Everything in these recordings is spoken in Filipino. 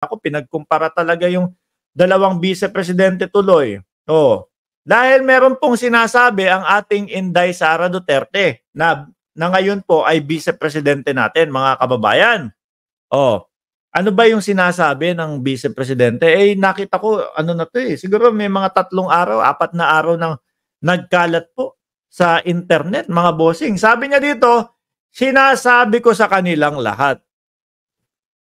Ako pinagkumpara talaga yung dalawang vice-presidente tuloy. Oh, dahil meron pong sinasabi ang ating Inday Sara Duterte na ngayon po ay vice-presidente natin, mga kababayan. Oh, ano ba yung sinasabi ng vice-presidente? Eh, nakita ko ano na 'to, eh, siguro may mga 3 araw, 4 na araw nang nagkalat po sa internet, mga bossing. Sabi niya dito, "Sinasabi ko sa kanilang lahat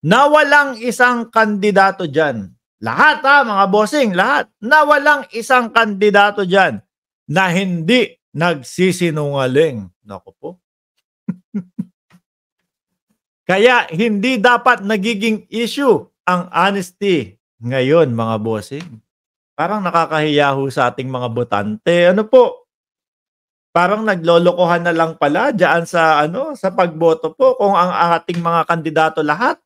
na walang isang kandidato diyan." Lahat, mga bossing, lahat. Na walang isang kandidato diyan na hindi nagsisinungaling. Naku po. Kaya hindi dapat nagiging issue ang honesty ngayon, mga bossing. Parang nakakahiya ho sa ating mga botante. Ano po, parang naglolokohan na lang pala diyan sa ano, sa pagboto po kung ang ating mga kandidato lahat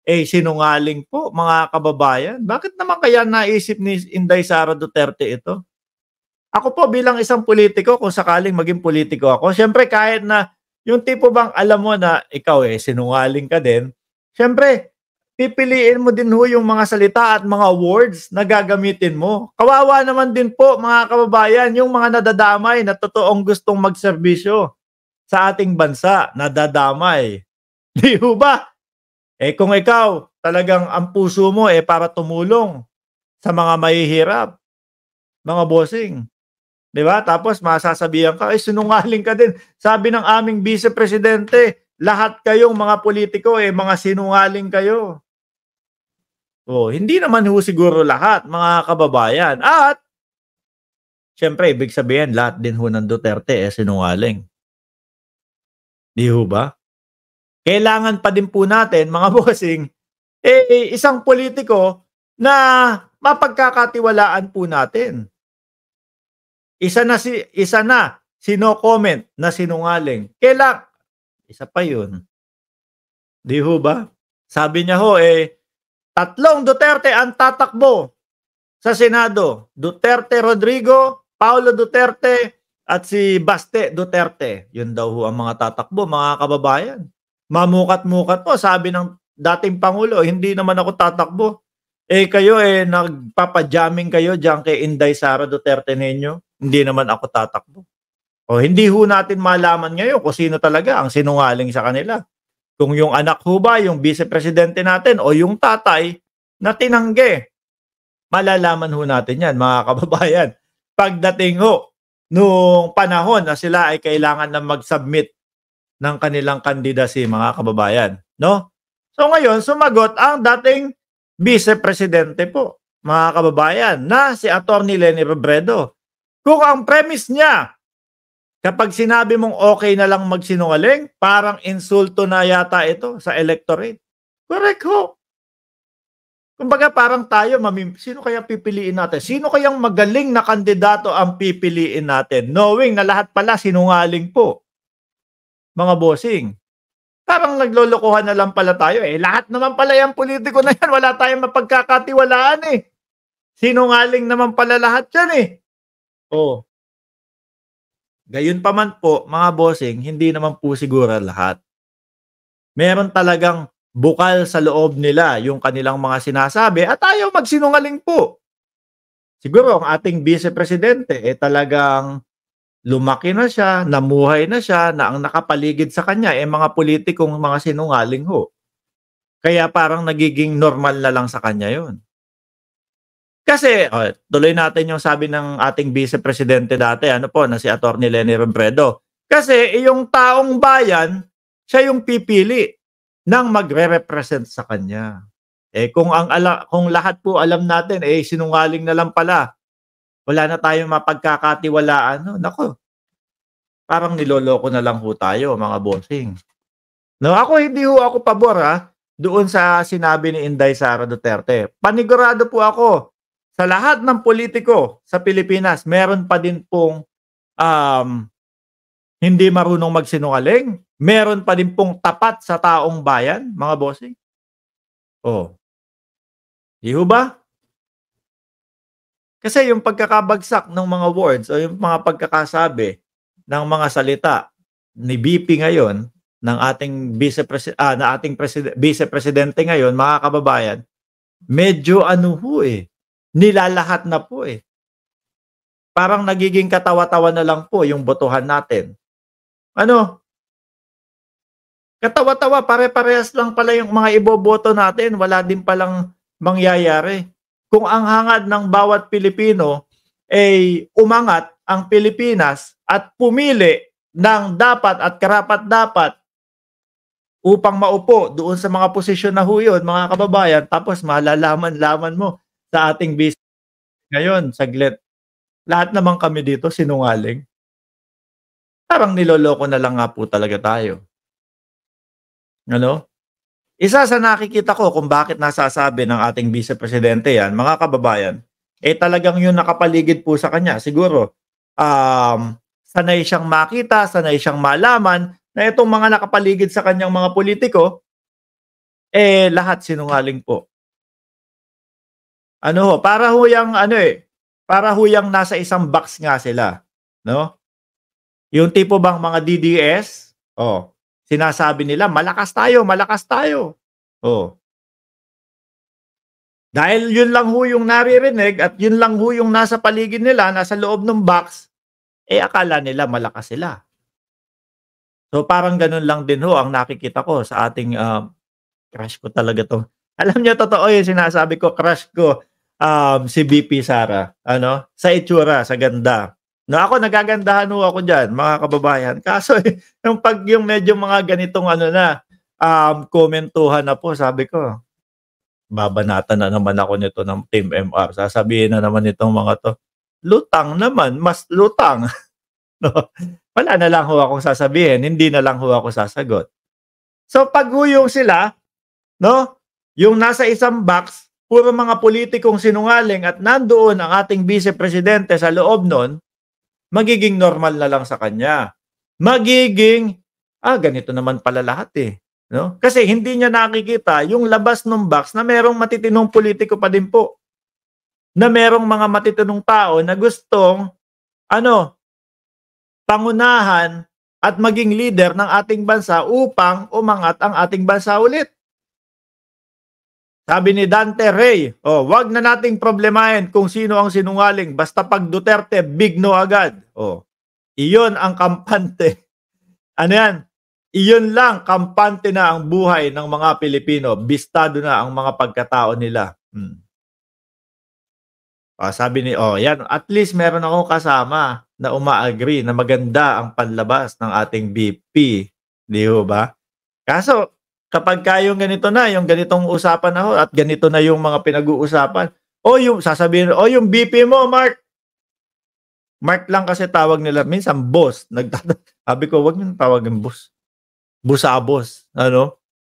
eh sinungaling po, mga kababayan. Bakit naman kaya naisip ni Inday Sara Duterte ito? Ako po bilang isang politiko, kung sakaling maging politiko ako, siyempre kahit na yung tipo bang alam mo na ikaw eh sinungaling ka din, siyempre pipiliin mo din ho yung mga salita at mga words na gagamitin mo. Kawawa naman din po, mga kababayan, yung mga nadadamay na totoong gustong magserbisyo sa ating bansa, nadadamay. Di ho ba? Eh kung ikaw talagang ang puso mo eh para tumulong sa mga mahihirap, mga bossing, 'di ba? Tapos masasabihan ka, "Ay sinungaling ka din." Sabi ng aming vice-presidente, "Lahat kayong mga politiko eh mga sinungaling kayo." Oh, hindi naman ho siguro lahat, mga kababayan. At siyempre ibig sabihin lahat din ho ng Duterte eh sinungaling, 'di ho ba? Kailangan pa din po natin, mga bossing, eh isang politiko na mapagkakatiwalaan po natin. Isa na no comment na sinungaling. Isa pa 'yun, 'di ho ba? Sabi niya ho eh, 3 Duterte ang tatakbo sa Senado. Duterte Rodrigo, Paulo Duterte at si Baste Duterte. 'Yun daw ho ang mga tatakbo, mga kababayan. Mamukat-mukat po sabi ng dating pangulo, "Hindi naman ako tatakbo." Eh kayo eh nagpapa-jamming kayo diyan kay Inday Sara Duterte ninyo, "Hindi naman ako tatakbo." O hindi ho natin malaman ngayon kung sino talaga ang sinungaling sa kanila. Kung yung anak ho ba, yung vice-presidente natin o yung tatay na tinanggi. Malalaman ho natin 'yan, mga kababayan, pagdating ho nung panahon na sila ay kailangan na mag-submit ng kanilang candidacy, mga kababayan, 'no? So ngayon sumagot ang dating vice-presidente po, mga kababayan, na si Attorney Leni Robredo. Kung ang premise niya, kapag sinabi mong okay na lang magsinungaling, parang insulto na yata ito sa electorate. Correct ho. Kumbaga parang tayo sino kaya pipiliin natin? Sino kayang magaling na kandidato ang pipiliin natin? Knowing na lahat pala sinungaling po, mga bossing. Parang naglolokohan na lang pala tayo eh. Lahat naman pala yang politiko na yan, wala tayong mapagkakatiwalaan eh. Sinungaling naman pala lahat yan eh. Oh. Gayunpaman po, mga bossing, hindi naman po siguro lahat. Meron talagang bukal sa loob nila yung kanilang mga sinasabi at ayaw magsinungaling po. Siguro ang ating vice-presidente eh talagang lumaki na siya, namuhay na siya, na ang nakapaligid sa kanya eh mga politikong mga sinungaling ho. Kaya parang nagiging normal na lang sa kanya yun. Kasi, tuloy natin yung sabi ng ating vice-presidente dati, ano po, na si Attorney Leni Robredo. Kasi yung taong bayan, siya yung pipili ng magre-represent sa kanya. Eh kung lahat po alam natin eh sinungaling na lang pala, wala na tayong mapagkakatiwalaan, no? Nako, parang niloloko na lang ho tayo, mga bossing. No, hindi ho ako pabor doon sa sinabi ni Inday Sara Duterte. Panigurado po ako sa lahat ng politiko sa Pilipinas, meron pa din pong hindi marunong magsinungaling, meron pa din pong tapat sa taong bayan, mga bossing. Oh. Di ho ba? Kasi yung pagkakabagsak ng mga words o yung mga pagkakasabi ng mga salita ni VP ngayon, ng ating vice-presidente ngayon, mga kababayan, medyo ano ho, nilalahat na po, Parang nagiging katawa-tawa na lang po yung botohan natin. Ano, katawa-tawa, pare-parehas lang pala yung mga iboboto natin, wala din palang mangyayari. Kung ang hangad ng bawat Pilipino ay umangat ang Pilipinas at pumili ng dapat at karapat-dapat upang maupo doon sa mga posisyon na ho yun, mga kababayan, tapos malalaman-laman mo sa ating ngayon, saglit, lahat naman kami dito sinungaling. Parang niloloko na lang nga po talaga tayo, ano? Isa sa nakikita ko kung bakit nasasabi ng ating Vice Presidente 'yan, mga kababayan, talagang yung nakapaligid po sa kanya siguro, sanay siyang makita, sanay siyang malaman na itong mga nakapaligid sa kanyang mga politiko, lahat sinungaling po. Ano ho, para ho yang ano, para ho yang nasa isang box nga sila, 'no? Yung tipo bang mga DDS, sinasabi nila, malakas tayo." Oh, dahil yun lang ho yung naririnig at yun lang ho yung nasa paligid nila, nasa loob ng box, akala nila malakas sila. So, parang ganun lang din ho ang nakikita ko sa ating, crush ko talaga 'to. Alam niyo totoo yung sinasabi ko, crush ko, si VP Sara, ano, sa itsura, sa ganda. Na ako nagagandahan ho ako diyan, mga kababayan. Kaso, yung medyo mga ganitong ano na, komentuhan na po, sabi ko, babanatan na naman ako nito ng Team MR. Sasabihin na naman nitong mga 'to, lutang naman, mas lutang, 'no? Wala na lang ho akong sasabihin, hindi na lang ho ako sasagot. So, 'pag ho yung sila, 'no, yung nasa isang box, puro mga pulitikong sinungaling at nandoon ang ating Vice Presidente sa loob nun, magiging normal na lang sa kanya. Magiging, ganito naman pala lahat, 'no? Kasi hindi niya nakikita yung labas nung box na merong matitinong pulitiko pa din po. Na merong mga matitinong tao na gustong ano, pangunahan at maging leader ng ating bansa upang umangat ang ating bansa ulit. Sabi ni Dante Rey, "Wag na nating problemahin kung sino ang sinungaling, basta 'pag Duterte, big no agad." Iyon ang kampante. Ano 'yan, iyon lang, kampante na ang buhay ng mga Pilipino, bistado na ang mga pagkatao nila. Sabi ni 'yan, at least meron akong kasama na uma-agree na maganda ang panlabas ng ating VP, 'di ho ba? Kaso kapagka yung ganito na, yung ganitong usapan na ho at ganito na yung mga pinag-uusapan, yung sasabihin, yung VP mo, Mark." Mark lang kasi tawag nila, minsan boss, sabi ko, "Wag niyong tawagin boss, busabos." Ano?